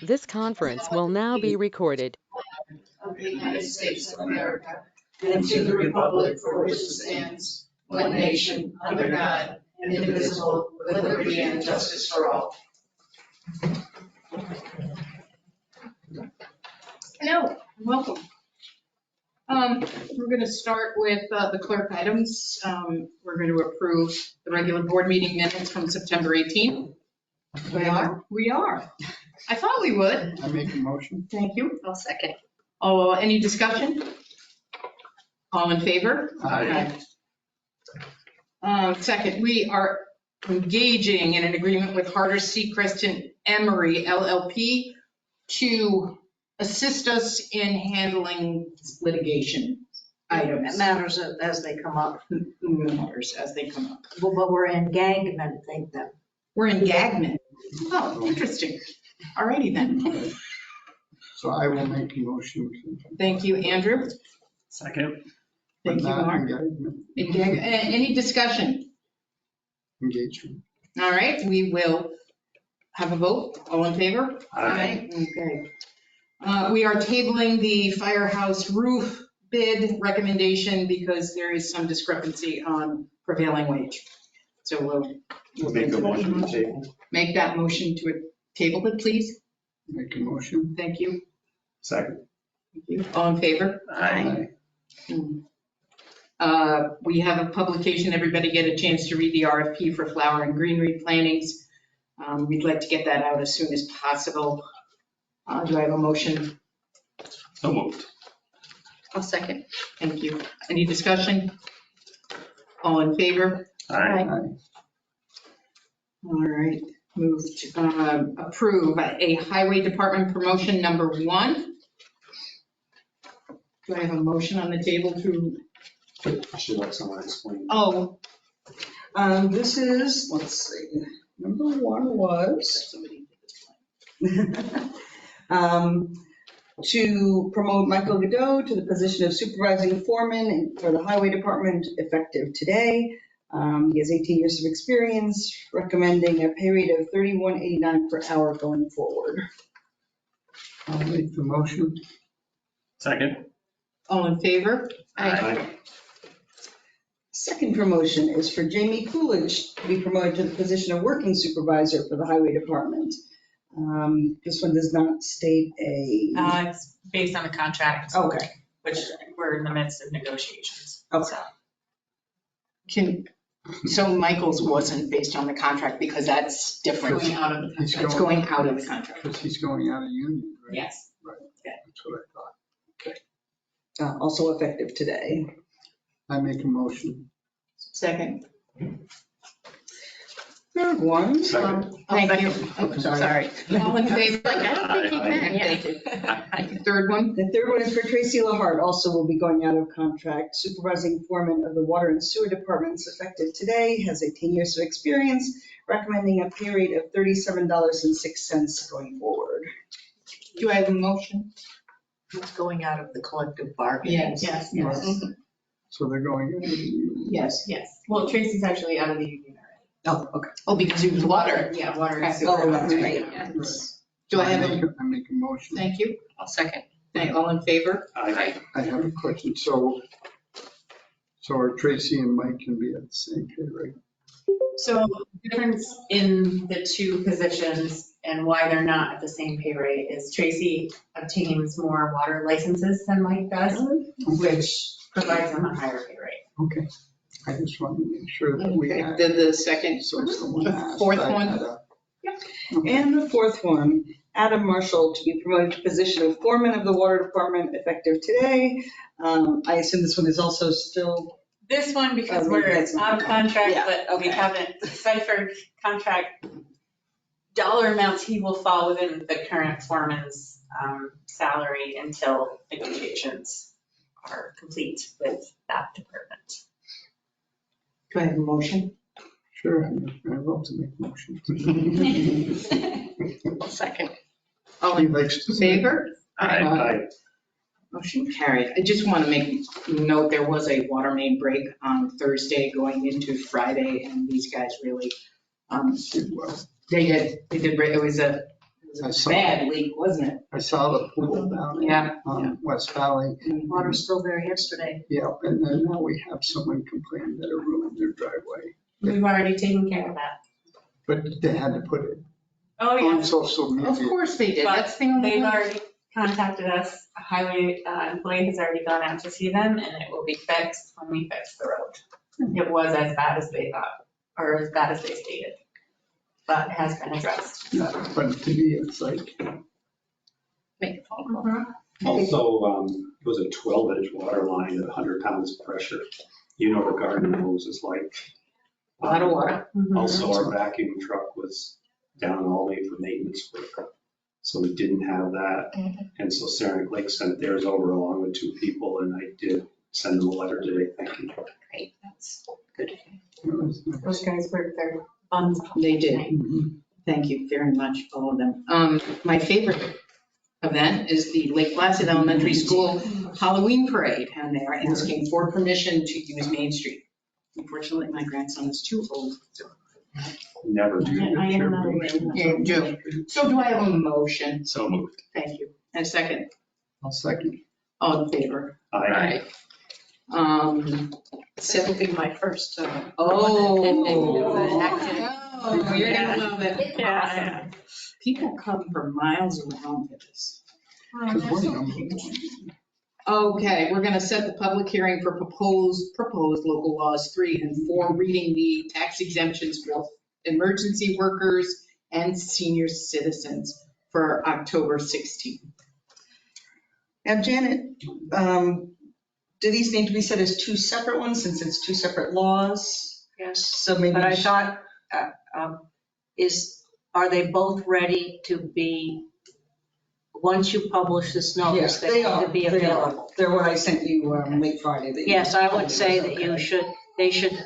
This conference will now be recorded. Of the United States of America, and to the republic for which it stands, one nation, under God, indivisible, with liberty and justice for all. Hello, welcome. We're going to start with the clerk items. We're going to approve the regular board meeting minutes from September 18th. We are. I thought we would. I make a motion. Thank you. I'll second. Oh, any discussion? All in favor? Aye. Second, we are engaging in an agreement with Harder, Seacrest, and Emery LLP to assist us in handling litigation items. Matters as they come up. Matters as they come up. Well, but we're in gagment, thank them. We're in Gagman. Oh, interesting. All righty then. So I will make a motion. Thank you, Andrew. Second. Thank you, Mark. Any discussion? Engagement. All right, we will have a vote. All in favor? Aye. Okay. We are tabling the firehouse roof bid recommendation because there is some discrepancy on prevailing wage. So we'll Make a motion to table. make that motion to table it, please. Make a motion. Thank you. Second. Thank you. All in favor? Aye. We have a publication, everybody get a chance to read the RFP for flower and greenery plantings. We'd like to get that out as soon as possible. Do I have a motion? So moved. I'll second. Thank you. Any discussion? All in favor? Aye. All right, move to approve a highway department promotion number 1. Do I have a motion on the table to, I should let someone explain. oh, This is, let's see, number 1 was somebody did this one. to promote Michael Godot to the position of supervising foreman for the highway department effective today. He has 18 years of experience, recommending a pay rate of $31.89 per hour going forward. I'll make the motion. Second. All in favor? Aye. Second promotion is for Jamie Coolidge to be promoted to the position of working supervisor for the highway department. This one does not state a, It's based on the contract, okay, which we're in the midst of negotiations. okay. So Michael's wasn't based on the contract because that's different. Going out of the He's contract. It's going out of the contract. Because he's going out of union, right? Yes. Right. That's what I thought. Also effective today. I make a motion. Second. Third one, Second. Thank you. Oh, sorry. All in favor? I don't think he can, yeah. Thank you. Third one. the third one is for Tracy Lahart, also will be going out of contract, supervising foreman of the water and sewer departments effective today, has 18 years of experience, recommending a pay rate of $37.06 going forward. Do I have a motion? It's going out of the collective bargaining. Yes. Yes. So they're going out of the union. Yes. Yes. Well, Tracy's actually out of the union Oh, okay. Oh, because he was water. already. Yeah, water and Okay. sewer. Oh, that's right. Yeah. Do I have I a, make a motion. thank you. I'll second. All in favor? Aye. I have a question. So our Tracy and Mike can be at the same pay rate? So the difference in the two positions and why they're not at the same pay rate is Tracy obtains more water licenses than Mike does, which provides them a higher pay rate. Okay. I just wanted to make sure that we Okay, had. the second, So it's the one the asked. fourth I one? had a- Yep. Okay. And the fourth one, Adam Marshall to be promoted to the position of foreman of the water department effective today. I assume this one is also still, This one, because Oh, we're that's not- out of contract, yeah, but we okay. haven't deciphered contract dollar amounts, he will fall within the current foreman's salary until negotiations are complete with that department. do I have a motion? Sure, I'd love to make a motion. Second. All He in likes to say. favor? Aye. Motion carried. I just want to make note, there was a water main break on Thursday going into Friday, and these guys really, Did well. they did, it was I saw, Bad leak, wasn't it? I saw the pool down Yeah. on West Valley. Water was still there yesterday. Yeah, and then now we have someone complain that it ruined their driveway. We've already taken care of that. But they had to put it Oh, on yeah. social Of media. course they did. That's the only They've one. already contacted us. A highway employee has already gone out to see them, and it will be fixed when we fix the road. It was as bad as they thought, or as bad as they stated, but it has been addressed. But to me, it's like, Make a phone call. Also, it was a 12-inch water line at 100 pounds of pressure. You know the garden hose is like. A lot of water. Also, our vacuum truck was down all the way for maintenance work. So we didn't have that. And so Saranac Lake sent theirs over along with 2 people, and I did send them a letter today, thanking them. Great, that's good. Those guys worked their buns off. They did. Thank you very much, all of them. My favorite event is the Lake Placid Elementary School Halloween Parade, and they're asking for permission to use Main Street. Unfortunately, my grandson is too old. Never do. I am another one. You do. So do I have a motion? So moved. Thank you. And a second? I'll second. All in favor? Aye. This will be my first. Oh, Active. you're gonna love it. Yeah. People come from miles around for this. Because one of them- Okay, we're gonna set the public hearing for proposed local laws 3 and 4, reading the tax exemptions for emergency workers and senior citizens for October 16th. Now, Janet, do these need to be set as 2 separate ones since it's 2 separate laws? Yes, So maybe. but I thought, are they both ready to be, once you publish this notice, Yes, they they have are. to be They are. available? They're what I sent you late Friday. that you- Yes, I would say that Okay. they should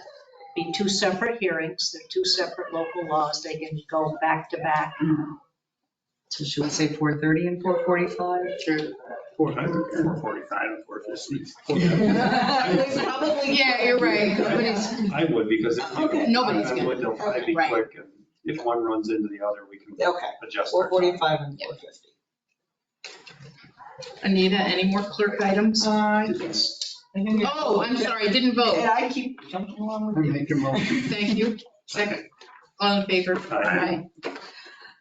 be 2 separate hearings. They're 2 separate local laws. They can go back to back. So should we say 4:30 and 4:45? True. 445 and 450. Probably, yeah, you're right. Nobody's- I would, because if. Okay. Nobody's I gonna- would, they'll probably be Right. quick, and if one runs into the other, we can Okay, adjust. our time. 4:45 and 4:50. Anita, any more clerk items? Yes. Oh, I'm sorry, I didn't vote. And I keep jumping along I with you. make a motion. Thank you. Second. All in favor? Aye.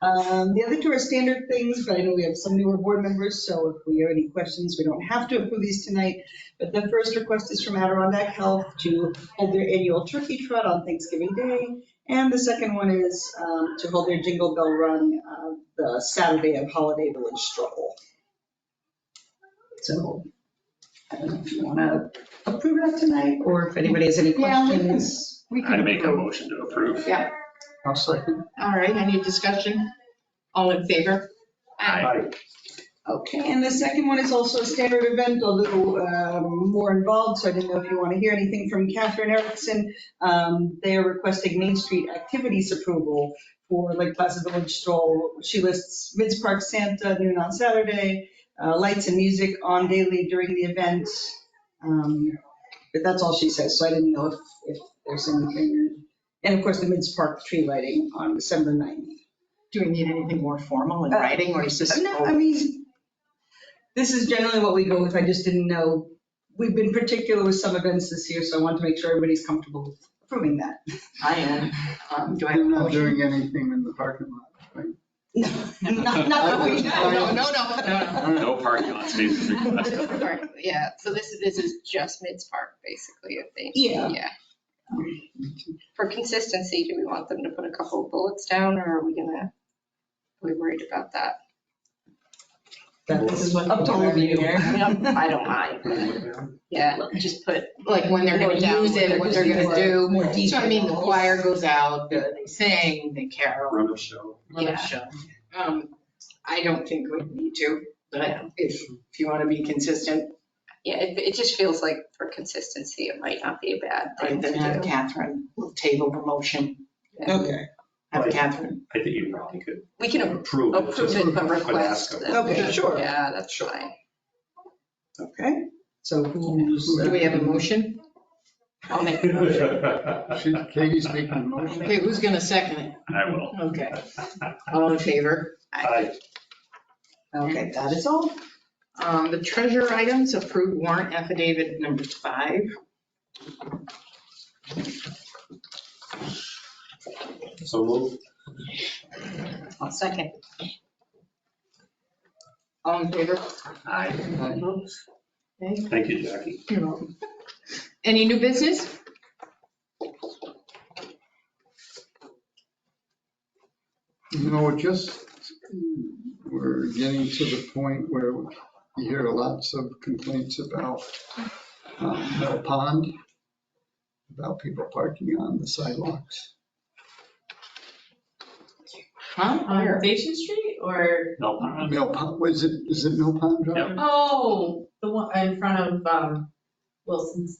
The other 2 are standard things, but I know we have some newer board members, so if we have any questions, we don't have to approve these tonight. But the first request is from Adirondack Health to hold their annual turkey trot on Thanksgiving Day. And the second one is to hold their Jingle Bell Run the Saturday of Holiday Village Stroll. So I don't know if you want to approve that tonight, or if anybody has any questions. We can I make a approve. motion to approve. Yeah, I'll second. all right, any discussion? All in favor? Aye. Okay, and the second one is also a standard event, a little more involved, so I didn't know if you want to hear anything from Catherine Erickson. They are requesting Main Street activities approval for Lake Placid Village Stroll. She lists Mids Park Santa noon on Saturday, lights and music on daily during the event. But that's all she says, so I didn't know if there's anything. And of course, the Mids Park tree lighting on December 9th. Do we need anything more formal in writing, or is this? No, I mean, this is generally what we go with. I just didn't know. We've been particular with some events this year, so I want to make sure everybody's comfortable with approving that. I am. Do I have They're a not motion? doing anything in the parking lot, right? No, not that we know. No. No parking lot spaces requested. Park, yeah, so this is just Mids Park, basically, I think. Yeah. For consistency, do we want them to put a couple of bullets down, or are we we worried about that? This is what Up to all of you. I don't mind. Yeah, just put, Like when they're gonna Down use it, what they're gonna do. More So I mean, the details. choir goes out, they sing, they carol, Run a show. run a show. I don't think we need to, but if you want to be consistent, yeah, it just feels like for consistency, it might not be a bad thing then to have do. Catherine, we'll table the motion, Okay, have Catherine. I think you probably could We can approve it. approve it, but request. ask that- Okay, sure. Yeah, that's fine. okay. So who's? Do we have a motion? I'll make a motion. Katie's making a motion. Okay, who's gonna second it? I will. Okay. All in favor? Aye. Okay, that is all. The treasurer items, approved warrant affidavit number 5. So move. I'll second. All in favor? Aye. Okay. Thank you, Jackie. You're welcome. Any new business? Just, we're getting to the point where you hear lots of complaints about Mill Pond, about people parking on the sidewalks. Huh? On Station Street or, No problem. Mill Pond, is it Mill Pond Drive? oh, the one in front of Wilson's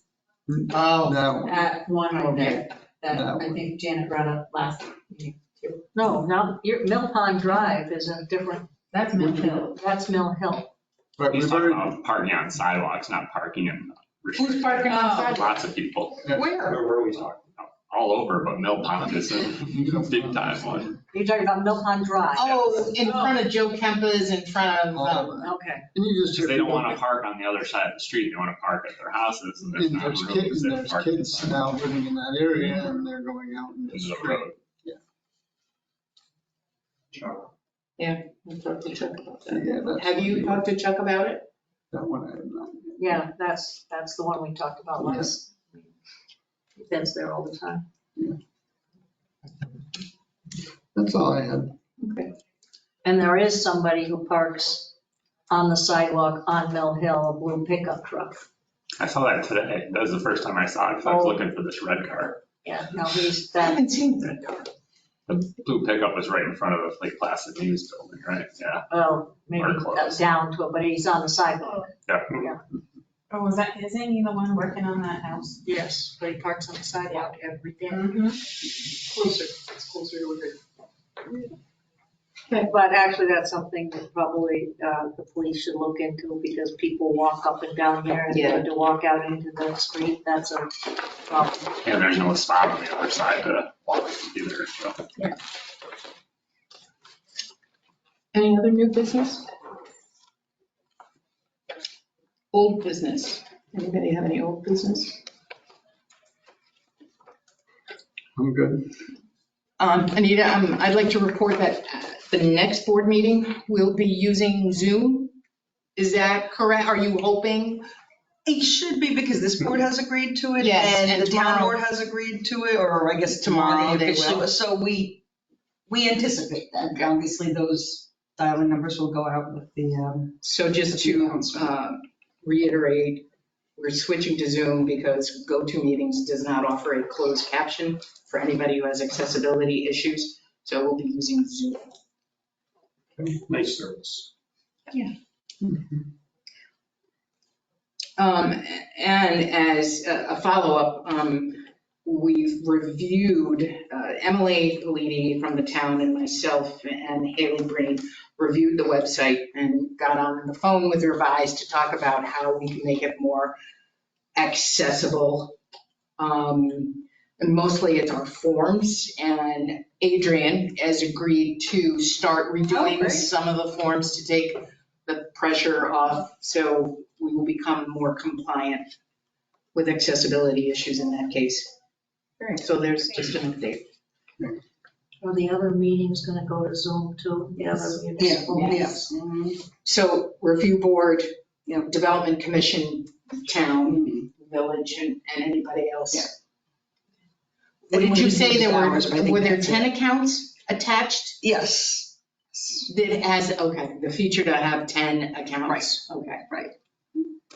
Oh, No, at one over there that No. I think Janet brought up last meeting too. No, now, Mill Pond Drive is a different, That's Mill Hill. that's Mill Hill. but He's we've talking already, about parking on sidewalks, not parking in who's restricted. parking on sidewalk? Lots of people, Where? Where were we talking about? all over, but Mill Pond is a big time one. You're talking about Mill Pond Drive? Oh, in front of Joe Kempa's, in front of, Okay. and you just hear They don't people, want to park on the other side of the street, they want to park at their houses, and there's and not there's room kids, because and they there's park in the kids sidewalk. now living in that area, and they're going out in the This is a street. road. yeah, we'll talk to Chuck about that. Yeah, that's Have you talked to Chuck about it? that one I have not. Yeah, that's the one we talked about last. That's there all the time. That's all I had. Okay. And there is somebody who parks on the sidewalk on Mill Hill, a blue pickup truck. I saw that today, that was the first time I saw it, because I was looking for this red car. Yeah, no, he's I that, haven't seen that car. The blue pickup was right in front of the Lake Placid News building, right? Yeah. well, maybe Or close. down to it, but he's on the sidewalk. Yeah. Oh, was that, isn't he the one working on that house? Yes, but he parks on the sidewalk every day. Closer, it's closer to it. But actually, that's something that probably the police should look into, because people walk up and down there and Yeah. to walk out into the street, that's a problem. And there's no spot on the other side to walk either, so. Any other new business? Old business? Anybody have any old business? I'm good. Anita, I'd like to report that the next board meeting, we'll be using Zoom. Is that correct? Are you hoping? It should be, because this board has agreed to it. Yes, and the town tomorrow- board has agreed to it, or I guess tomorrow Tomorrow they they officially will. will. So we anticipate that. Obviously, those dialing numbers will go out with the, So just to reiterate, we're switching to Zoom because GoToMeetings does not offer a closed caption for anybody who has accessibility issues. So we'll be using Zoom. Nice service. And as a follow-up, we've reviewed, Emily Politi from the town and myself and Haley Breen reviewed the website and got on the phone with Revise to talk about how we can make it more accessible. And mostly it's our forms, and Adrian has agreed to start redoing great. some of the forms to take the pressure off, so we will become more compliant with accessibility issues in that case. So there's just an update. Are the other meetings gonna go to Zoom too? The other yeah, municipal meetings? yes. Mhm. So review board, development commission, town, village, and anybody else. Yeah. What did you say there Hours, but I think were there that's it. 10 accounts attached? Yes. That has, okay, the feature to have 10 accounts. Okay.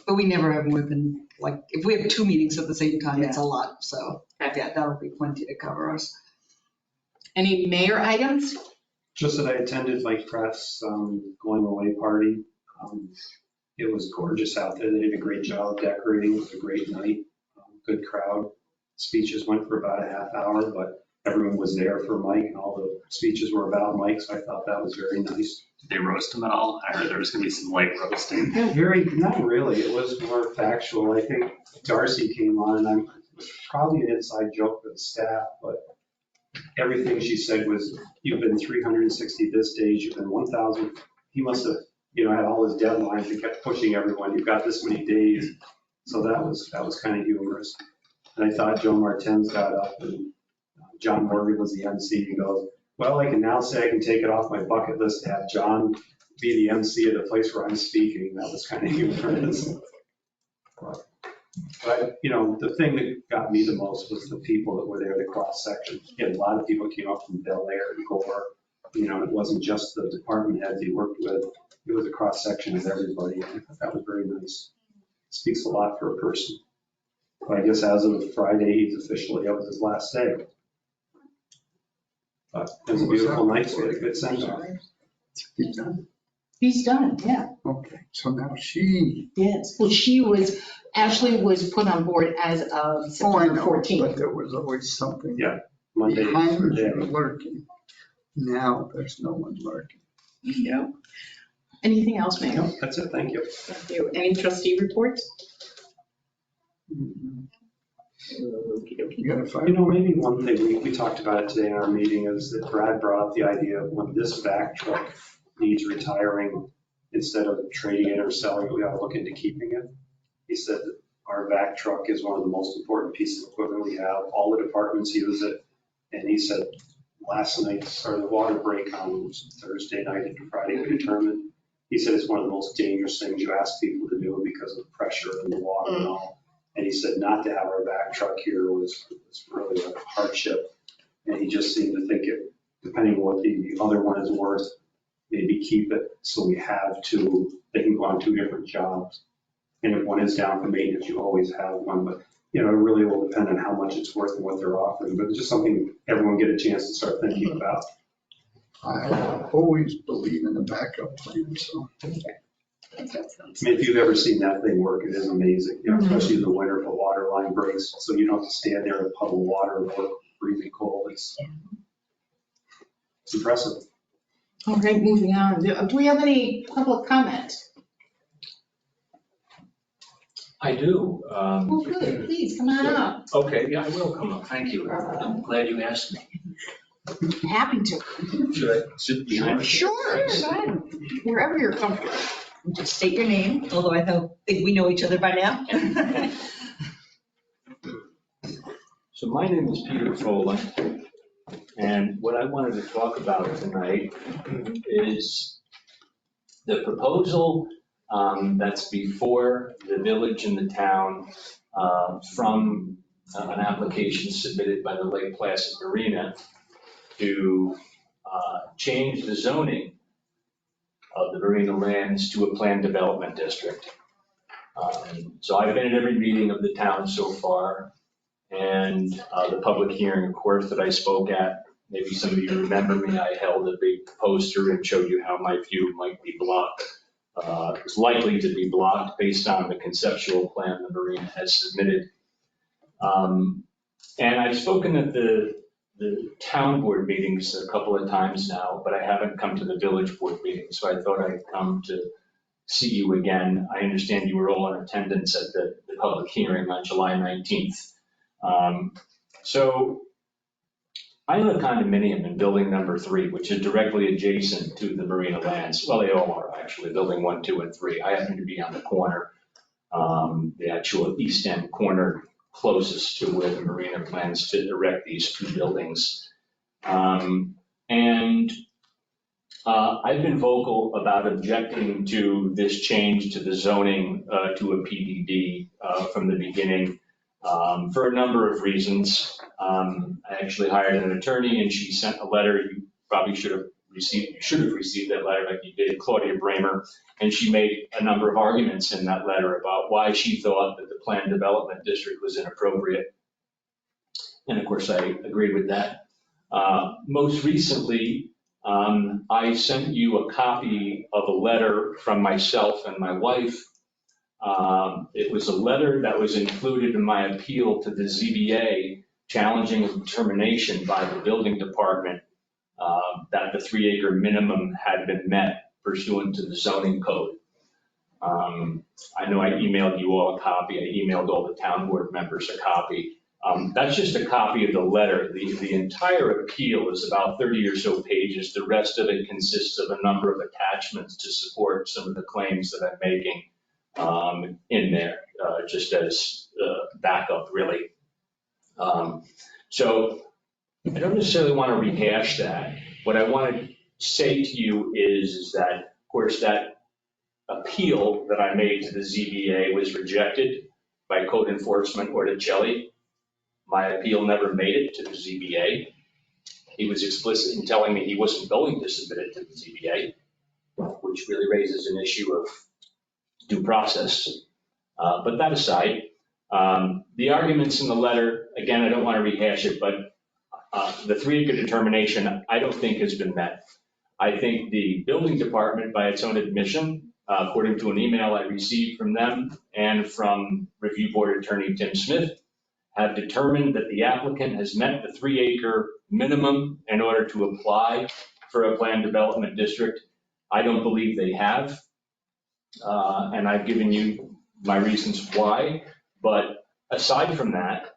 But we never have more than, like, if we have 2 meetings at the same time, it's a lot. So, yeah, that'll be plenty to cover us. Any mayor items? Just that I attended Mike Pratt's going away party. It was gorgeous out there. They did a great job decorating. It was a great night. Good crowd. Speeches went for about a half hour, but everyone was there for Mike, and all the speeches were about Mike, so I thought that was very nice. Did they roast them at all? I heard there was gonna be some light roasting. Not really. It was more factual. I think Darcy came on, and it was probably an inside joke with the staff, but everything she said was, you've been 360 this days, you've been 1,000. He must have, had all his deadlines and kept pushing everyone, you've got this many days. So that was kind of humorous. And I thought Joe Martens got up and John Morgan was the MC. He goes, well, I can now say I can take it off my bucket list to have John be the MC at the place where I'm speaking. That was kind of humorous. But, the thing that got me the most was the people that were there, the cross section. A lot of people came up from Bel Air and Gore. It wasn't just the department heads he worked with. It was a cross section of everybody. I thought that was very nice. Speaks a lot for a person. But I guess as of Friday, he's officially, that was his last day. But it was a beautiful night. We had a good send off. He's done. He's done, yeah. Okay, so now she. Yes. Well, Ashley was put on board as of September 14th. But there was always something Yeah, Monday. behind Yeah. you lurking. Now there's no one lurking. Yeah. Anything else, Megan? No, that's it. Thank you. Thank you. Any trustee reports? Mhm. Okey-dokey. You gotta find. Maybe one thing, we talked about it today in our meeting, is that Brad brought up the idea of when this vac truck needs retiring, instead of trading it or selling it, we ought to look into keeping it. He said that our vac truck is one of the most important pieces of equipment we have. All the departments use it. And he said last night, or the water break on Thursday night into Friday, we determined, he said it's one of the most dangerous things you ask people to do because of pressure in the water and all. And he said not to have our vac truck here was really a hardship. And he just seemed to think it, depending on what the other one is worth, maybe keep it so we have two, they can go on two different jobs. And if one is down for maintenance, you always have one, but it really will depend on how much it's worth and what they're offering. But it's just something everyone get a chance to start thinking about. I always believe in a backup plan, so. If you've ever seen that thing work, it is amazing, especially in the winter if a water line breaks, so you don't have to stand there in a puddle of water or freezing cold. It's impressive. All right, moving on. Do we have any public comment? I do. Oh, good. Please, come on up. Okay, yeah, I will come up. Thank you. I'm glad you asked me. Happy to. Should I sit behind? Sure, go ahead. Wherever you're comfortable. Just state your name, although I think we know each other by now. So my name is Peter Foley, and what I wanted to talk about tonight is the proposal that's before the village and the town from an application submitted by the Lake Placid Marina to change the zoning of the marina lands to a planned development district. So I've been at every meeting of the town so far, and the public hearing, of course, that I spoke at. Maybe some of you remember me, I held a big poster and showed you how my view might be blocked. It's likely to be blocked based on the conceptual plan the marina has submitted. And I've spoken at the town board meetings a couple of times now, but I haven't come to the village board meeting, so I thought I'd come to see you again. I understand you were all in attendance at the public hearing on July 19th. So I own a condominium in building number 3, which is directly adjacent to the marina lands. Well, they all are actually, building 1, 2, and 3. I happen to be on the corner, the actual east end corner closest to where the marina plans to erect these 2 buildings. And I've been vocal about objecting to this change to the zoning to a PDD from the beginning for a number of reasons. I actually hired an attorney and she sent a letter. You probably should have received that letter like you did, Claudia Bramer. And she made a number of arguments in that letter about why she thought that the planned development district was inappropriate. And of course, I agreed with that. Most recently, I sent you a copy of a letter from myself and my wife. It was a letter that was included in my appeal to the ZBA challenging a determination by the building department that the 3-acre minimum had been met pursuant to the zoning code. I know I emailed you all a copy. I emailed all the town board members a copy. That's just a copy of the letter. The entire appeal is about 30 or so pages. The rest of it consists of a number of attachments to support some of the claims that I'm making in there, just as backup, really. So I don't necessarily want to rehash that. What I want to say to you is that, of course, that appeal that I made to the ZBA was rejected by code enforcement or to Jelly. My appeal never made it to the ZBA. He was explicit in telling me he wasn't going to submit it to the ZBA, which really raises an issue of due process. But that aside, the arguments in the letter, again, I don't want to rehash it, but the 3-acre determination, I don't think has been met. I think the building department, by its own admission, according to an email I received from them and from review board attorney Tim Smith, have determined that the applicant has met the 3-acre minimum in order to apply for a planned development district. I don't believe they have, and I've given you my reasons why. But aside from that,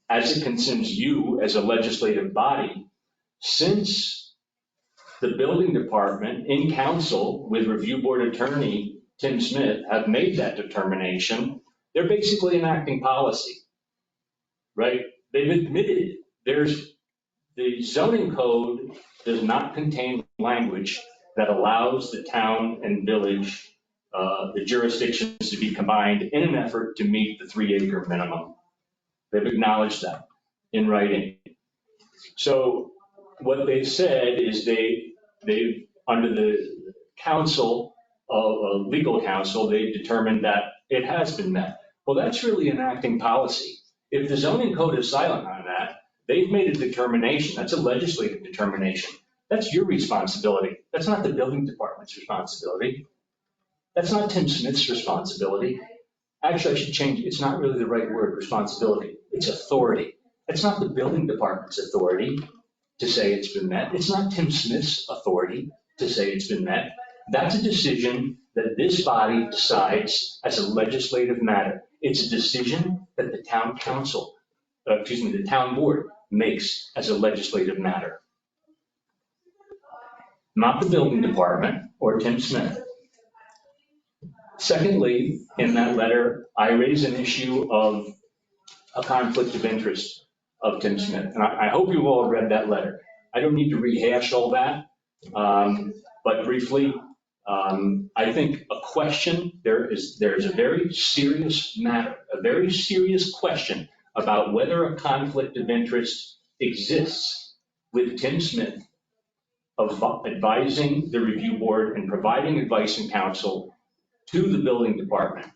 as it concerns you as a legislative body, since the building department in council with review board attorney Tim Smith have made that determination, they're basically enacting policy, right? They've admitted the zoning code does not contain language that allows the town and village, the jurisdictions to be combined in an effort to meet the 3-acre minimum. They've acknowledged that in writing. So what they've said is they've under the council, legal counsel, they've determined that it has been met. Well, that's really enacting policy. If the zoning code is silent on that, they've made a determination. That's a legislative determination. That's your responsibility. That's not the building department's responsibility. That's not Tim Smith's responsibility. Actually, I should change it. It's not really the right word, responsibility. It's authority. It's not the building department's authority to say it's been met. It's not Tim Smith's authority to say it's been met. That's a decision that this body decides as a legislative matter. It's a decision that the town council, the town board makes as a legislative matter. Not the building department or Tim Smith. Secondly, in that letter, I raise an issue of a conflict of interest of Tim Smith. And I hope you've all read that letter. I don't need to rehash all that, but briefly, I think a question, there's a very serious matter, a very serious question about whether a conflict of interest exists with Tim Smith of advising the review board and providing advice and counsel to the building department.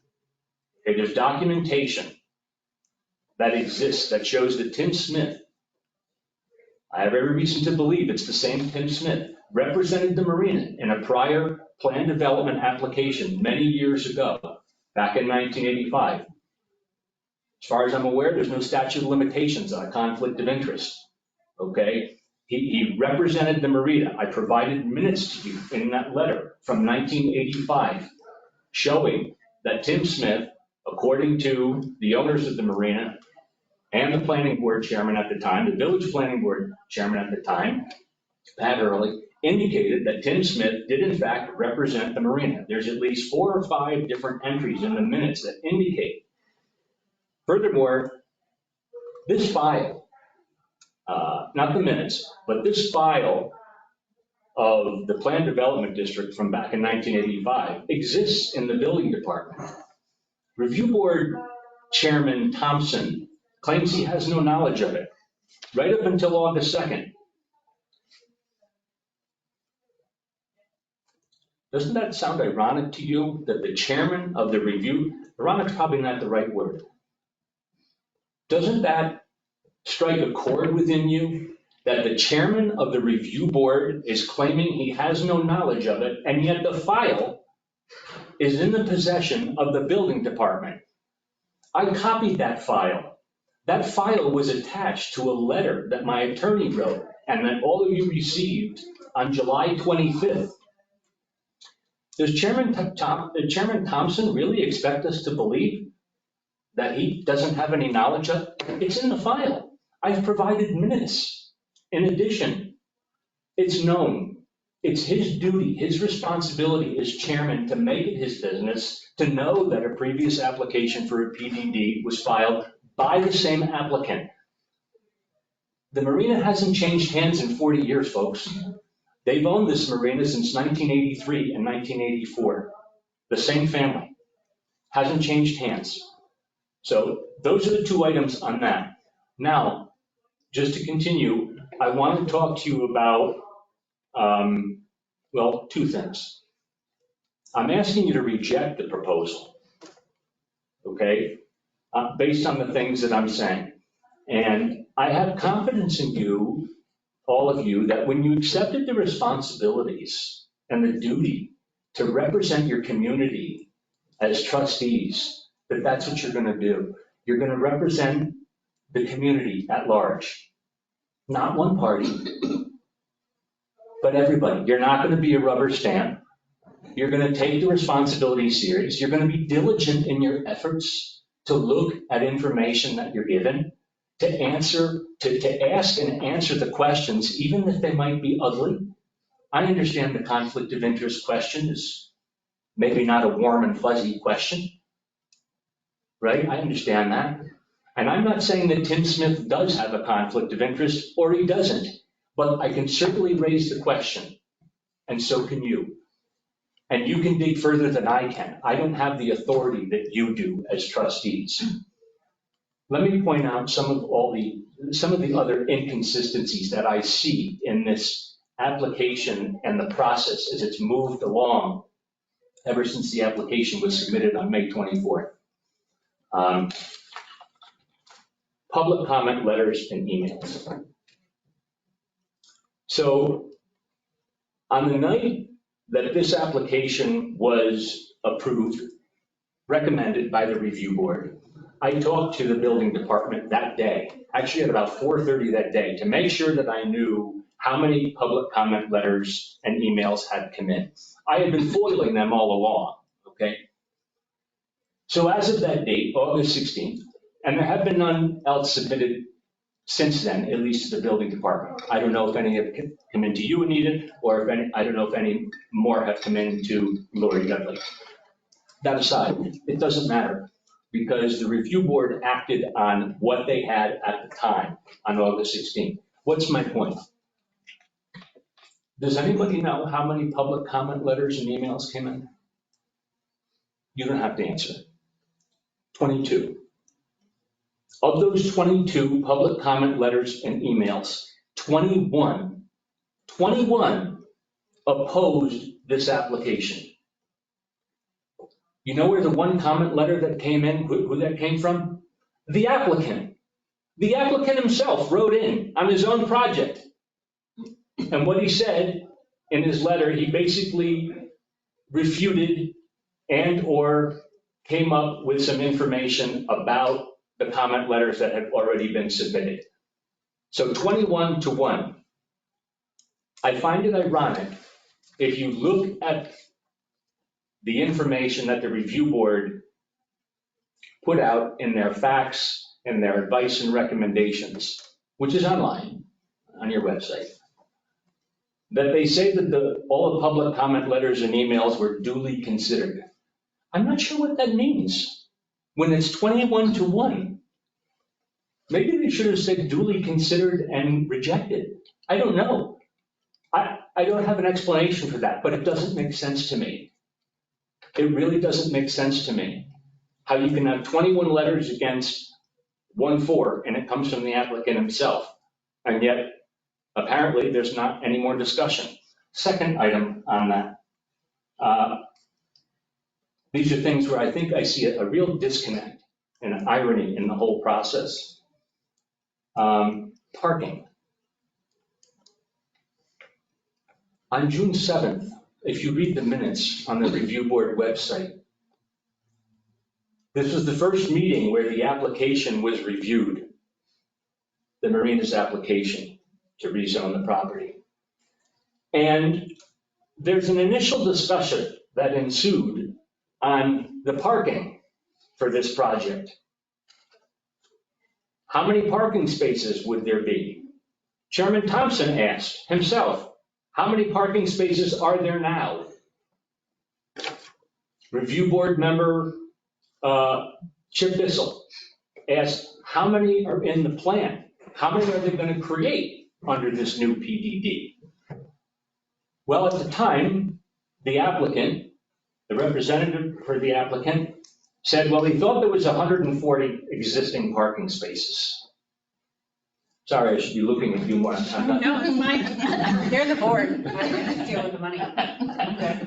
Okay, there's documentation that exists that shows that Tim Smith, I have every reason to believe it's the same Tim Smith, represented the marina in a prior plan development application many years ago, back in 1985. As far as I'm aware, there's no statute of limitations on a conflict of interest, okay? He represented the marina. I provided minutes to you in that letter from 1985 showing that Tim Smith, according to the owners of the marina and the planning board chairman at the time, the village planning board chairman at the time, Pat Hurley, indicated that Tim Smith did in fact represent the marina. There's at least 4 or 5 different entries in the minutes that indicate. Furthermore, this file, not the minutes, but this file of the planned development district from back in 1985 exists in the building department. Review board chairman Thompson claims he has no knowledge of it right up until August 2nd. Doesn't that sound ironic to you that the chairman of the review, ironic's probably not the right word. Doesn't that strike a chord within you that the chairman of the review board is claiming he has no knowledge of it, and yet the file is in the possession of the building department? I copied that file. That file was attached to a letter that my attorney wrote and that all of you received on July 25th. Does Chairman Thompson really expect us to believe that he doesn't have any knowledge of, it's in the file. I've provided minutes. In addition, it's known, it's his duty, his responsibility as chairman to make it his business to know that a previous application for a PDD was filed by the same applicant. The marina hasn't changed hands in 40 years, folks. They've owned this marina since 1983 and 1984. The same family. Hasn't changed hands. So those are the two items on that. Now, just to continue, I want to talk to you about, well, two things. I'm asking you to reject the proposal, okay, based on the things that I'm saying. And I have confidence in you, all of you, that when you accepted the responsibilities and the duty to represent your community as trustees, that that's what you're going to do. You're going to represent the community at large, not one party, but everybody. You're not going to be a rubber stamp. You're going to take the responsibility serious. You're going to be diligent in your efforts to look at information that you're given, to answer, to ask and answer the questions, even if they might be ugly. I understand the conflict of interest question is maybe not a warm and fuzzy question, right? I understand that. And I'm not saying that Tim Smith does have a conflict of interest or he doesn't, but I can certainly raise the question, and so can you. And you can dig further than I can. I don't have the authority that you do as trustees. Let me point out some of the other inconsistencies that I see in this application and the process as it's moved along ever since the application was submitted on May 24th. Public comment letters and emails. So on the night that this application was approved, recommended by the review board, I talked to the building department that day, actually at about 4:30 that day, to make sure that I knew how many public comment letters and emails had come in. I had been foiling them all along, okay? So as of that date, August 16th, and there have been none else submitted since then, at least to the building department. I don't know if any have come into you, Anita, or if any, I don't know if any more have come into Lori Dudley. That aside, it doesn't matter, because the review board acted on what they had at the time on August 16th. What's my point? Does anybody know how many public comment letters and emails came in? You don't have to answer. 22. Of those 22 public comment letters and emails, 21 opposed this application. You know where the one comment letter that came in, who that came from? The applicant. The applicant himself wrote in on his own project. And what he said in his letter, he basically refuted and or came up with some information about the comment letters that had already been submitted. So 21-1. I find it ironic if you look at the information that the review board put out in their facts and their advice and recommendations, which is online on your website, that they say that all the public comment letters and emails were duly considered. I'm not sure what that means when it's 21-1. Maybe they should have said duly considered and rejected. I don't know. I don't have an explanation for that, but it doesn't make sense to me. It really doesn't make sense to me how you can have 21 letters against 1 for, and it comes from the applicant himself, and yet apparently there's not any more discussion. Second item on that. These are things where I think I see a real disconnect and an irony in the whole process. Parking. On June 7th, if you read the minutes on the review board website, this was the first meeting where the application was reviewed, the marina's application to rezone the property. And there's an initial discussion that ensued on the parking for this project. how many parking spaces would there be? Chairman Thompson asked himself, how many parking spaces are there now? Review board member Chip Bissell asked, how many are in the plan? How many are they going to create under this new PDD? Well, at the time, the applicant, the representative for the applicant, said, well, he thought there was 140 existing parking spaces. Sorry, I should be looking at you more. I'm not- No, it's fine. They're the board. I deal with the money. Okay.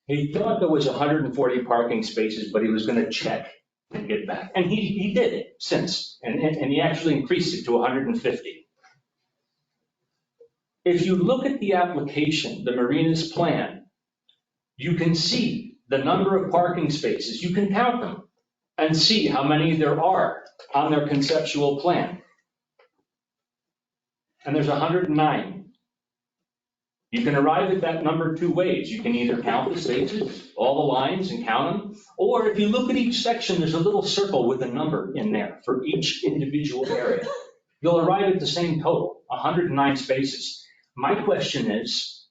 He thought there was 140 parking spaces, but he was going to check and get back. And he did it since, and he actually increased it to 150. If you look at the application, the marinas plan, you can see the number of parking spaces. You can count them and see how many there are on their conceptual plan. And there's 109. You can arrive at that number two ways. You can either count the spaces, all the lines, and count them, or if you look at each section, there's a little circle with a number in there for each individual area. You'll arrive at the same total, 109 spaces. My question is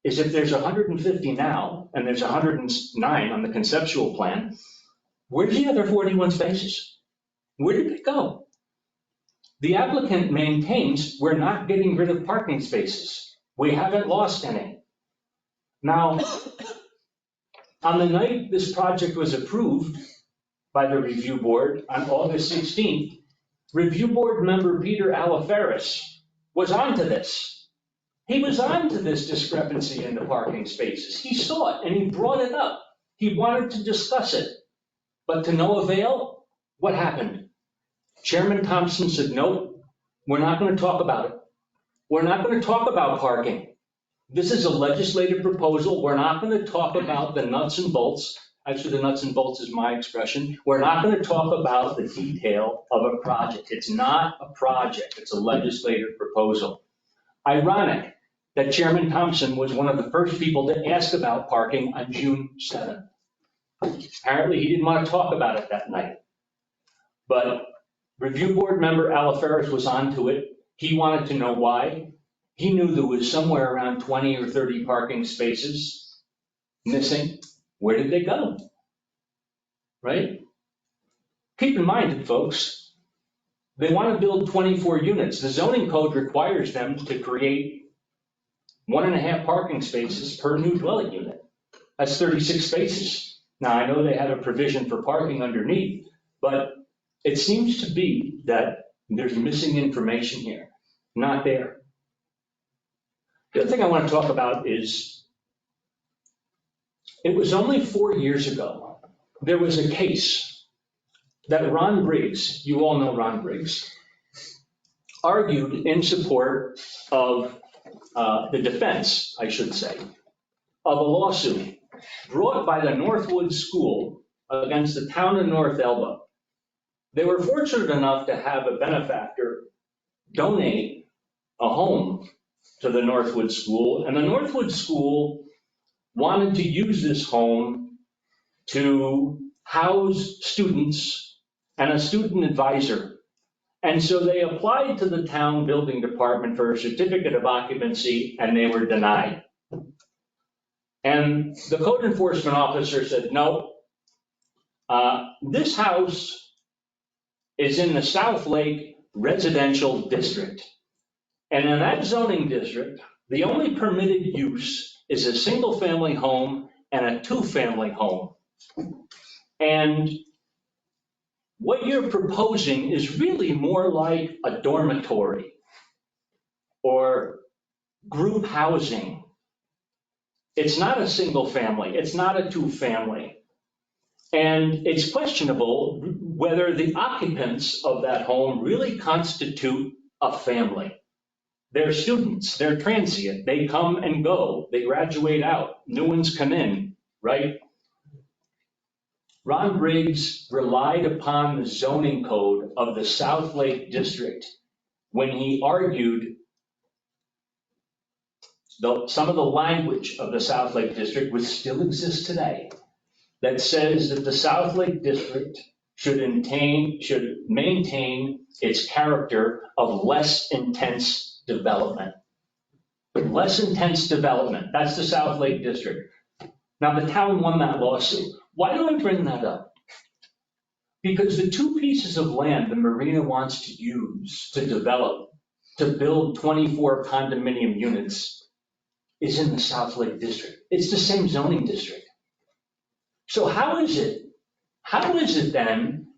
if there's 150 now, and there's 109 on the conceptual plan, where's the other 41 spaces? Where did they go? The applicant maintains we're not getting rid of parking spaces. We haven't lost any. Now, on the night this project was approved by the review board on August 16th, review board member Peter Alaferis was onto this. He was onto this discrepancy in the parking spaces. He saw it and he brought it up. He wanted to discuss it, but to no avail. What happened? Chairman Thompson said, nope, we're not going to talk about it. We're not going to talk about parking. This is a legislative proposal. We're not going to talk about the nuts and bolts. Actually, the nuts and bolts is my expression. We're not going to talk about the detail of a project. It's not a project. It's a legislative proposal. Ironic that Chairman Thompson was one of the first people to ask about parking on June 7th. Apparently, he didn't want to talk about it that night. But review board member Alaferis was onto it. He wanted to know why. He knew there was somewhere around 20 or 30 parking spaces missing. Where did they go? Right? Keep in mind, folks, they want to build 24 units. The zoning code requires them to create 1.5 parking spaces per new dwelling unit. That's 36 spaces. Now, I know they have a provision for parking underneath, but it seems to be that there's missing information here, not there. The other thing I want to talk about is, it was only 4 years ago, there was a case that Ron Briggs, you all know Ron Briggs, argued in support of the defense, I should say, of a lawsuit brought by the Northwood School against the town of North Elba. They were fortunate enough to have a benefactor donate a home to the Northwood School, and the Northwood School wanted to use this home to house students and a student advisor. And so they applied to the town building department for a certificate of occupancy, and they were denied. And the code enforcement officer said, no, this house is in the South Lake Residential District. And in that zoning district, the only permitted use is a single-family home and a two-family home. And what you're proposing is really more like a dormitory or group housing. It's not a single family, it's not a two-family. And it's questionable whether the occupants of that home really constitute a family. They're students, they're transient, they come and go, they graduate out, new ones come in, right? Ron Briggs relied upon the zoning code of the South Lake District when he argued some of the language of the South Lake District, which still exists today, that says that the South Lake District should maintain its character of less intense development. Less intense development, that's the South Lake District. Now, the town won that lawsuit. Why do I bring that up? Because the two pieces of land the marina wants to use to develop, to build 24 condominium units is in the South Lake District. It's the same zoning district. So how is it then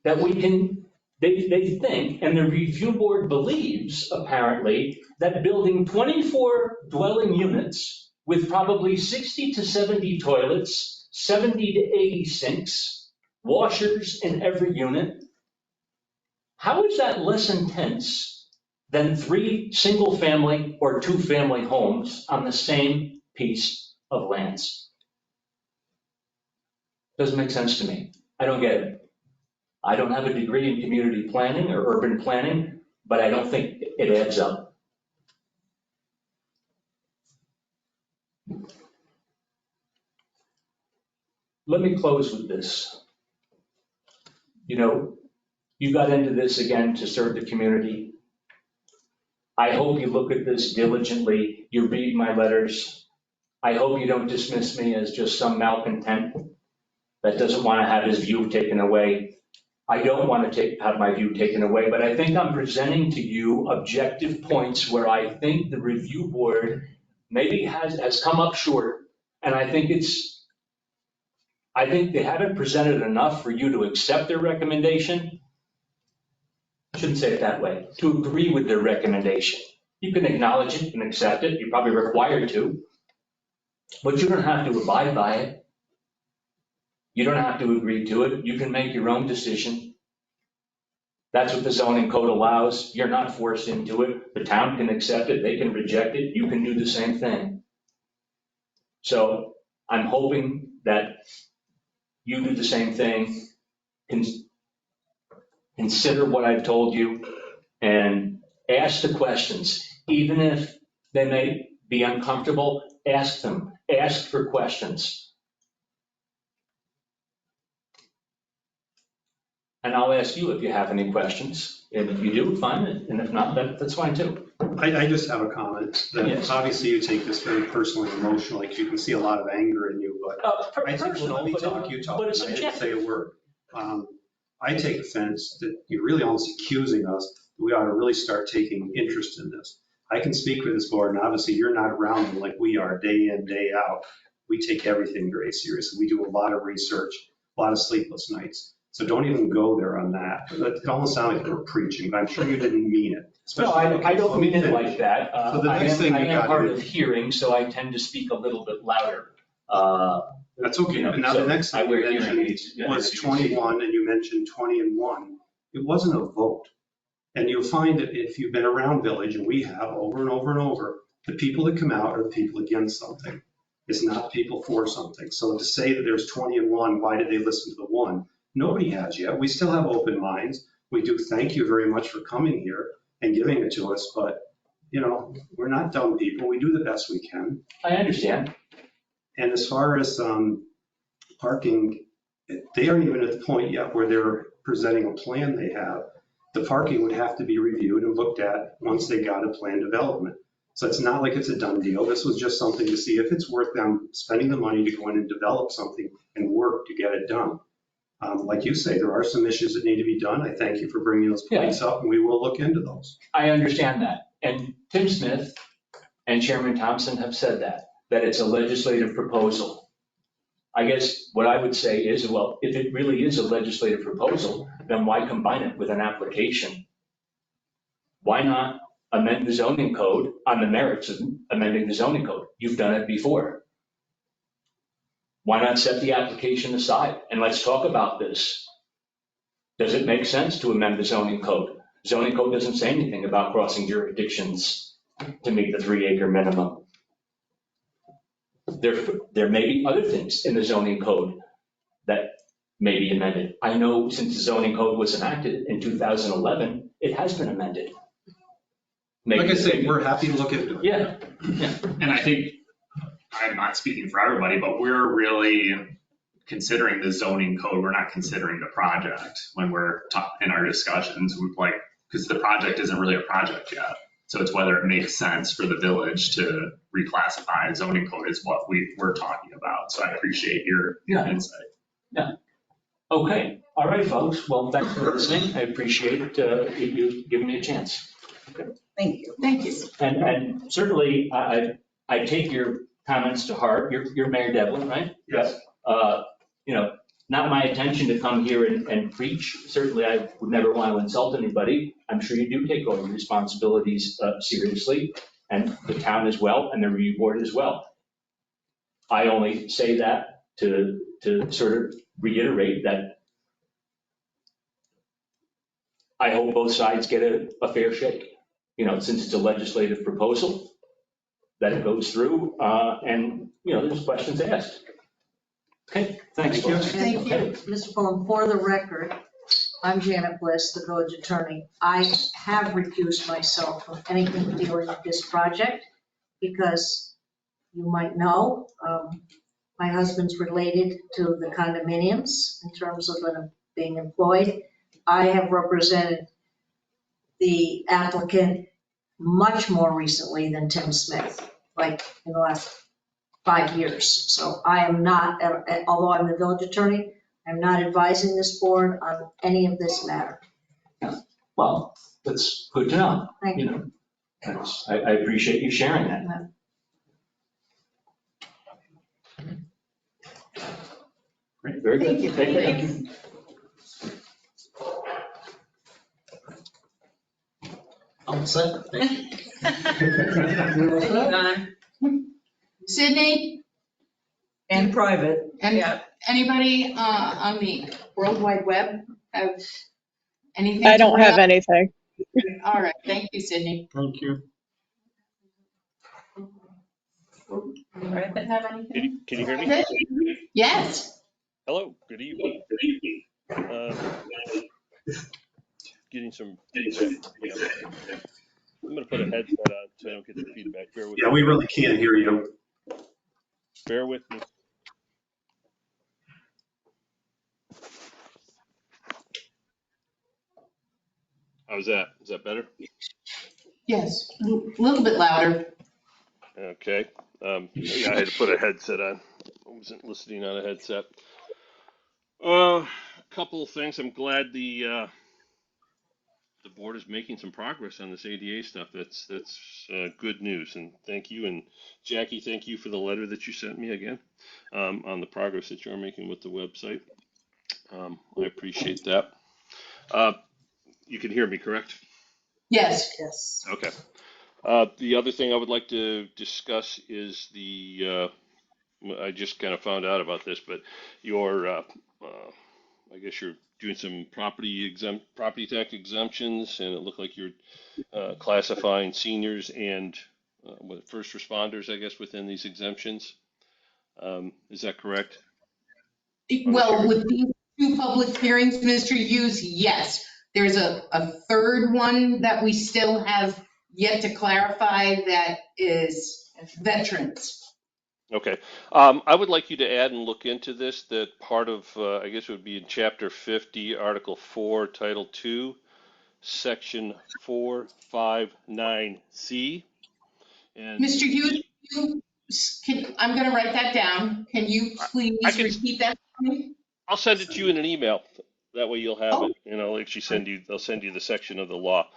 that we can, they think, and the review board believes, apparently, that building 24 dwelling units with probably 60 to 70 toilets, 70 to 80 sinks, washers in every unit, how is that less intense than 3 single-family or 2-family homes on the same piece of lands? Doesn't make sense to me. I don't get it. I don't have a degree in community planning or urban planning, but I don't think it adds up. Let me close with this. You know, you got into this again to serve the community. I hope you look at this diligently. You read my letters. I hope you don't dismiss me as just some malcontent that doesn't want to have his view taken away. I don't want to have my view taken away, but I think I'm presenting to you objective points where I think the review board maybe has come up short, and I think they haven't presented enough for you to accept their recommendation. I shouldn't say it that way, to agree with their recommendation. You can acknowledge it and accept it, you're probably required to, but you don't have to abide by it. You don't have to agree to it. You can make your own decision. That's what the zoning code allows. You're not forced into it. The town can accept it. They can reject it. You can do the same thing. So I'm hoping that you do the same thing. Consider what I've told you and ask the questions. Even if they may be uncomfortable, ask them. Ask for questions. And I'll ask you if you have any questions. And if you do, fine. And if not, that's fine too. I just have a comment that Yes. obviously you take this very personally and emotionally. You can see a lot of anger in you, but I think when we talk, you talk, and I didn't say a word. I take offense that you're really almost accusing us that we ought to really start taking interest in this. I can speak for this board, and obviously you're not around them like we are day in, day out. We take everything very seriously. We do a lot of research, a lot of sleepless nights. So don't even go there on that. It almost sounds like we're preaching, but I'm sure you didn't mean it. No, I don't mean it like that. So the next thing I you am got hard to of hearing, so I tend to speak a little bit louder. That's okay. You know, Now, so the next I thing wear you hearing mentioned aids, yeah, was as you can see. 21, and you mentioned 20 and 1. It wasn't a vote. And you'll find that if you've been around Village, and we have over and over and over, the people that come out are the people against something. It's not people for something. So to say that there's 20 and 1, why did they listen to the 1? Nobody has yet. We still have open minds. We do thank you very much for coming here and giving it to us, but you know, we're not dumb people. We do the best we can. I understand. And as far as parking, they aren't even at the point yet where they're presenting a plan they have. The parking would have to be reviewed and looked at once they got a plan development. So it's not like it's a done deal. This was just something to see if it's worth them spending the money to go in and develop something and work to get it done. Like you say, there are some issues that need to be done. I thank you for bringing those points up, and we will look into those. I understand that. And Tim Smith and Chairman Thompson have said that it's a legislative proposal. I guess what I would say is, well, if it really is a legislative proposal, then why combine it with an application? Why not amend the zoning code on the merits of amending the zoning code? You've done it before. Why not set the application aside and let's talk about this? Does it make sense to amend the zoning code? Zoning code doesn't say anything about crossing jurisdictions to meet the 3-acre minimum. There may be other things in the zoning code that may be amended. I know since the zoning code was enacted in 2011, it has been amended. Like I said, we're happy to look into it. Yeah. And I think, I'm not speaking for everybody, but we're really considering the zoning code, we're not considering the project when we're in our discussions, like, because the project isn't really a project yet. So it's whether it makes sense for the village to reclassify. Zoning code is what we're talking about. So I appreciate your insight. Okay, all right, folks. Well, thanks for listening. I appreciate you giving me a chance. Thank you. Thank you. And certainly, I take your comments to heart. You're Mayor Devlin, right? Yes. You know, not my intention to come here and preach. Certainly, I would never want to insult anybody. I'm sure you do take all your responsibilities seriously, and the town as well, and the review board as well. I only say that to sort of reiterate that I hope both sides get a fair shake. You know, since it's a legislative proposal, that it goes through, and, you know, there's questions asked. Okay, thanks, Thank you. folks. Thank you. Okay. Mr. Fulham, for the record, I'm Janet Bliss, the village attorney. I have recused myself from anything dealing with this project because you might know, my husband's related to the condominiums in terms of being employed. I have represented the applicant much more recently than Tim Smith, like in the last 5 years. So I am not, although I'm the village attorney, I'm not advising this board on any of this matter. Well, that's good to know. Thank You know, I appreciate you sharing that. Great, very good. Thank you. I'm set. Thank you. Sydney, And private. and anybody on the World Wide Web have anything? I to don't bring have up? anything. All right, thank you, Sydney. Thank you. Private have anything? Can you hear me? Good. Yes. Hello, good evening. Getting some feedback. I'm gonna put a headset on so I don't get the feedback. Bear with Yeah, me. we really can't hear you. Bear with me. How's that? Is that better? Yes, a little bit louder. Okay. Yeah, I had to put a headset on. I wasn't listening on a headset. A couple of things. I'm glad the board is making some progress on this ADA stuff. That's good news, and thank you. And Jackie, thank you for the letter that you sent me again on the progress that you're making with the website. I appreciate that. You can hear me, correct? Yes. Yes. Okay. The other thing I would like to discuss is I just kind of found out about this, but I guess you're doing some property tax exemptions, and it looked like you're classifying seniors and first responders, I guess, within these exemptions. Is that correct? Well, with these two public hearings, Mr. Hughes, yes. There's a third one that we still have yet to clarify that is veterans. Okay. I would like you to add and look into this, that part of, I guess it would be in Chapter 50, Article 4, Title 2, Section 459C. And Mr. Hughes, I'm going to write that down. Can you please repeat that for me? I'll send it to you in an email. That way you'll have Oh. it, and I'll actually they'll send you the section of the law.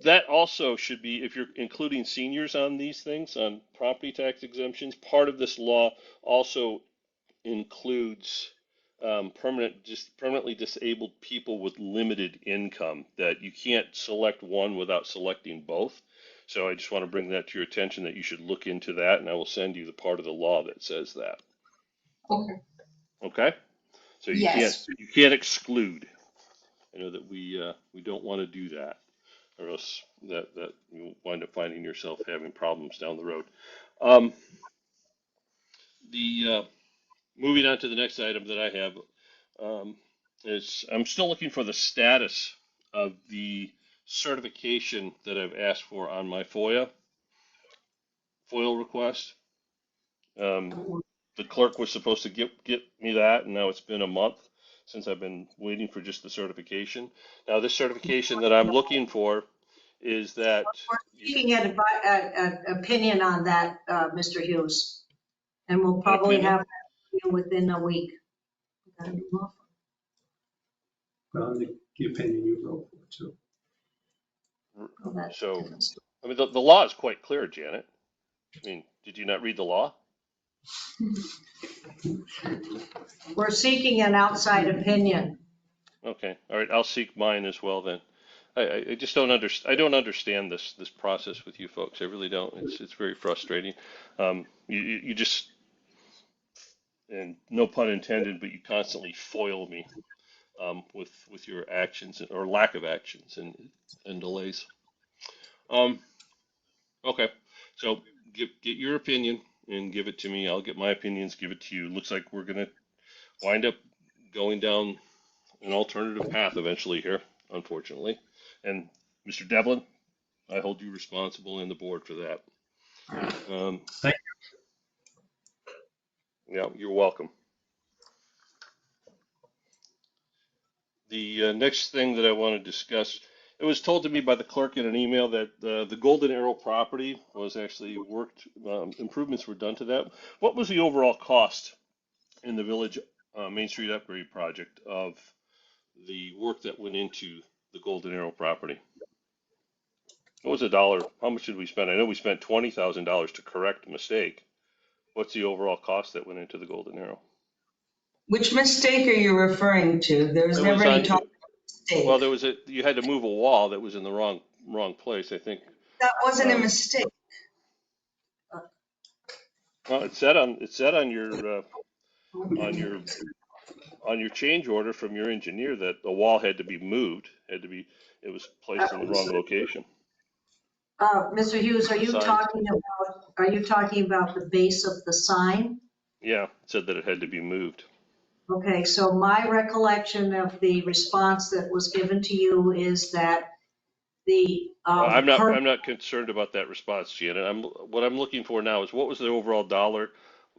That also should be, if you're including seniors on these things, on property tax exemptions, part of this law also includes permanently disabled people with limited income, that you can't select one without selecting both. So I just want to bring that to your attention, that you should look into that, and I will send you the part of the law that says that. Okay. Okay? So you can't exclude. I know that we don't want to do that, or else that you'll wind up finding yourself having problems down the road. Moving on to the next item that I have is I'm still looking for the status of the certification that I've asked for on my FOIL request. the clerk was supposed to get me that, and now it's been a month since I've been waiting for just the certification. Now, this certification that I'm looking for is that, We're seeking an opinion on that, Mr. Hughes, and we'll probably opinion? have that for you within a week. Well, the opinion you wrote for too. so, I mean, the law is quite clear, Janet. I mean, did you not read the law? We're seeking an outside opinion. Okay, all right, I'll seek mine as well then. I just don't I don't understand this process with you folks. I really don't. It's very frustrating. You just, and no pun intended, but you constantly foil me with your actions or lack of actions and delays. Okay, so get your opinion and give it to me. I'll get my opinions, give it to you. Looks like we're gonna wind up going down an alternative path eventually here, unfortunately. And Mr. Devlin, I hold you responsible and the board for that. Thank you. Yeah, you're welcome. The next thing that I want to discuss, it was told to me by the clerk in an email that the Golden Arrow property was actually worked, improvements were done to that. What was the overall cost in the village Main Street upgrade project of the work that went into the Golden Arrow property? What was the dollar? How much did we spend? I know we spent $20,000 to correct a mistake. What's the overall cost that went into the Golden Arrow? Which mistake are you referring to? There was never any talk of mistake. Well, you had to move a wall that was in the wrong place, I think. That wasn't a mistake. Well, it said on your change order from your engineer that the wall had to be moved, it was placed in the wrong location. Mr. Hughes, are you talking about the base of the sign? Yeah, it said that it had to be moved. Okay, so my recollection of the response that was given to you is that the I'm not concerned about that response, Janet. What I'm looking for now is what was the overall dollar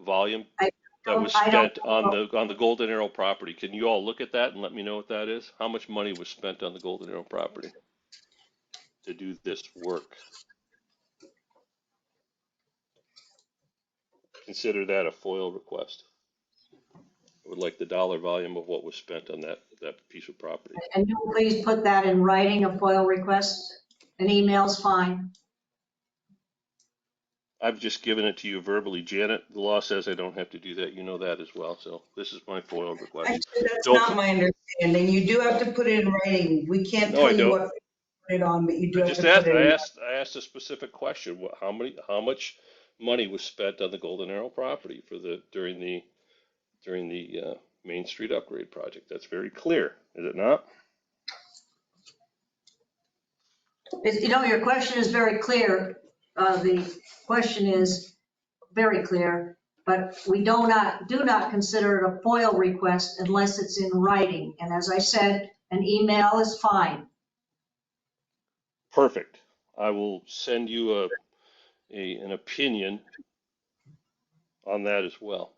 volume that was spent on the Golden Arrow property? Can you all look at that and let me know what that is? How much money was spent on the Golden Arrow property to do this work? Consider that a FOIL request. I would like the dollar volume of what was spent on that piece of property. And you please put that in writing, a FOIL request. An email's fine. I've just given it to you verbally, Janet. The law says I don't have to do that. You know that as well. So this is my FOIL request. Actually, that's not my understanding. You do have to put it in writing. We can't tell you what to put it on, but you do have to put it in. I asked a specific question. How much money was spent on the Golden Arrow property during the Main Street upgrade project? That's very clear, is it not? Your question is very clear. The question is very clear, but we do not consider it a FOIL request unless it's in writing. And as I said, an email is fine. Perfect. I will send you an opinion on that as well.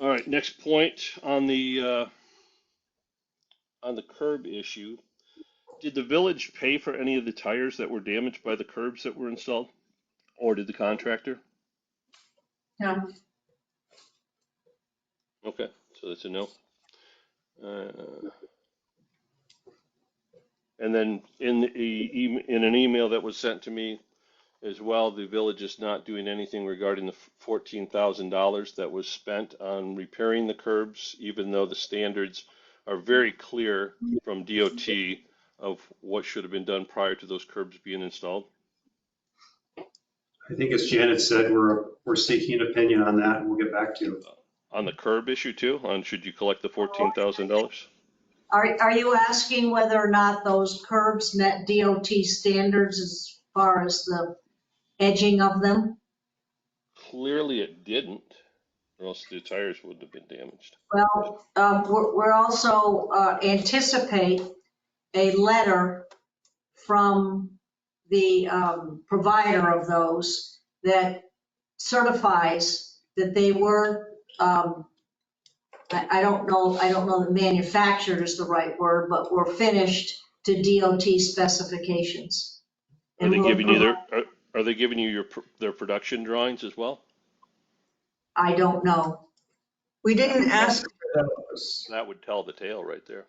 All right, next point on the curb issue. Did the village pay for any of the tires that were damaged by the curbs that were installed? Or did the contractor? No. Okay, so that's a no. And then in an email that was sent to me as well, the village is not doing anything regarding the $14,000 that was spent on repairing the curbs, even though the standards are very clear from DOT of what should have been done prior to those curbs being installed. I think as Janet said, we're seeking an opinion on that, and we'll get back to you. On the curb issue too, on should you collect the $14,000? Are you asking whether or not those curbs met DOT standards as far as the edging of them? Clearly it didn't, or else the tires wouldn't have been damaged. Well, we're also anticipate a letter from the provider of those that certifies that they were, I don't know that manufactured is the right word, but were finished to DOT specifications. Are And they will giving you provide- are they giving you their production drawings as well? I don't know. We didn't ask for those. That would tell the tale right there.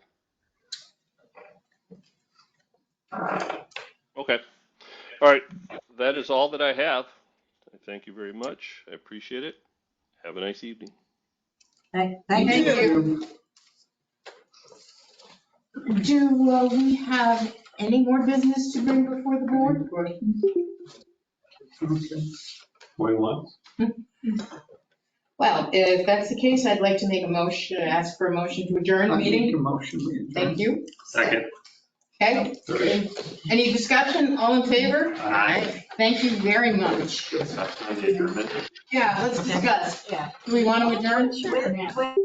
Okay. All right. That is all that I have. I thank you very much. I appreciate it. Have a nice evening. Thank you. Do we have any more business to bring before the board? Okay. Going once? Well, if that's the case, I'd like to make a motion, ask for a motion to adjourn the I make a meeting. motion. we adjourn. Thank you. Second. Okay. Any discussion? All in favor? Aye. Thank you very much. Discussion on the adjournment. Yeah, let's discuss. Yeah. Do we want to adjourn? Sure.